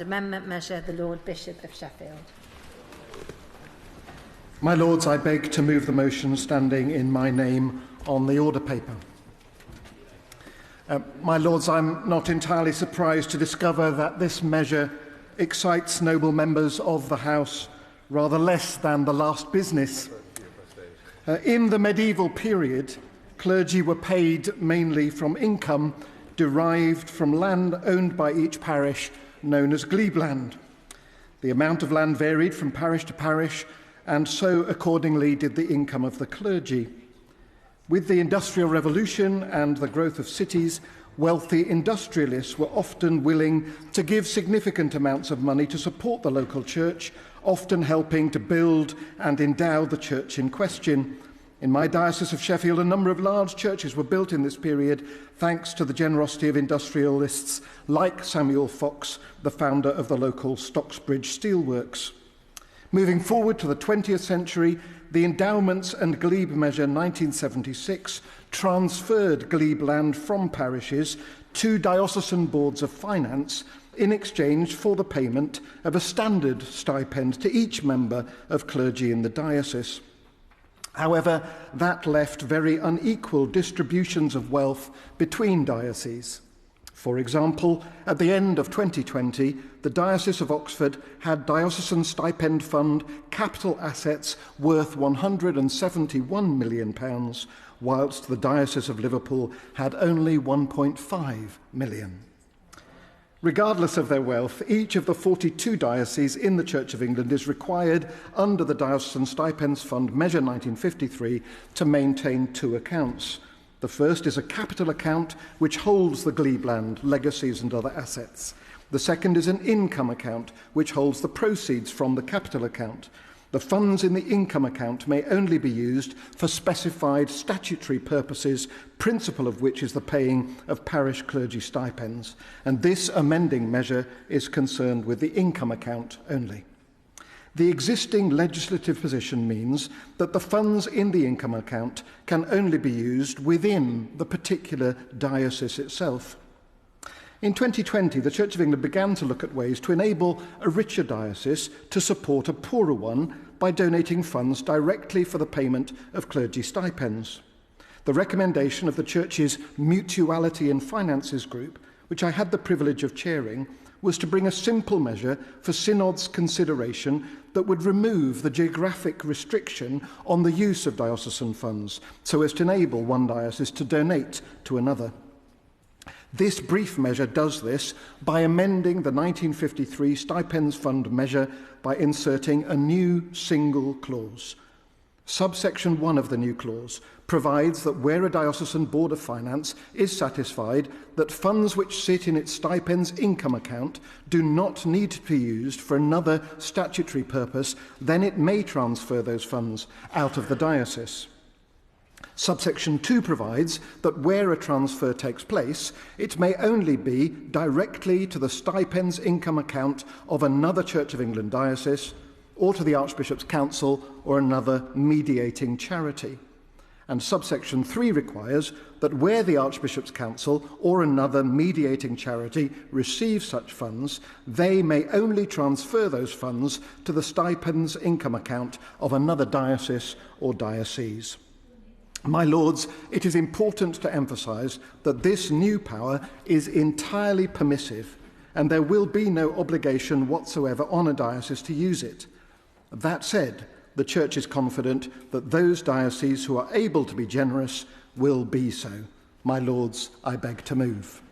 Amendment measure, the Lord Bishop of Sheffield. My Lords, I beg to move the motion standing in my name on the order paper. My Lords, I'm not entirely surprised to discover that this measure excites noble members of the House rather less than the last business. In the medieval period, clergy were paid mainly from income derived from land owned by each parish, known as glebe-land. The amount of land varied from parish to parish, and so accordingly did the income of the clergy. With the Industrial Revolution and the growth of cities, wealthy industrialists were often willing to give significant amounts of money to support the local church, often helping to build and endow the church in question. In my Diocese of Sheffield, a number of large churches were built in this period thanks to the generosity of industrialists like Samuel Fox, the founder of the local Stocksbridge Steelworks. Moving forward to the 20th century, the Endowments and Glebe Measure 1976 transferred glebe land from parishes to diocesan boards of finance in exchange for the payment of a standard stipend to each member of clergy in the diocese. However, that left very unequal distributions of wealth between dioceses. For example, at the end of 2020, the Diocese of Oxford had Diocesan Stipend Fund capital assets worth £171 million, whilst the Diocese of Liverpool had only £1.5 million. Regardless of their wealth, each of the 42 dioceses in the Church of England is required under the Diocesan Stipends Fund Measure 1953 to maintain two accounts. The first is a capital account which holds the glebe land, legacies and other assets. The second is an income account which holds the proceeds from the capital account. The funds in the income account may only be used for specified statutory purposes, principal of which is the paying of parish clergy stipends. And this amending measure is concerned with the income account only. The existing legislative position means that the funds in the income account can only be used within the particular diocese itself. In 2020, the Church of England began to look at ways to enable a richer diocese to support a poorer one by donating funds directly for the payment of clergy stipends. The recommendation of the Church's Mutuality in Finances group, which I had the privilege of chairing, was to bring a simple measure for Synod's consideration that would remove the geographic restriction on the use of diocesan funds so as to enable one diocese to donate to another. This brief measure does this by amending the 1953 Stipends Fund measure by inserting a new single clause. Subsection 1 of the new clause provides that where a diocesan board of finance is satisfied that funds which sit in its stipends income account do not need to be used for another statutory purpose, then it may transfer those funds out of the diocese. Subsection 2 provides that where a transfer takes place, it may only be directly to the stipends income account of another Church of England diocese or to the Archbishop's Council or another mediating charity. And subsection 3 requires that where the Archbishop's Council or another mediating charity receive such funds, they may only transfer those funds to the stipends income account of another diocese or diocese. My Lords, it is important to emphasise that this new power is entirely permissive and there will be no obligation whatsoever on a diocese to use it. That said, the Church is confident that those dioceses who are able to be generous will be so. My Lords, I beg to move.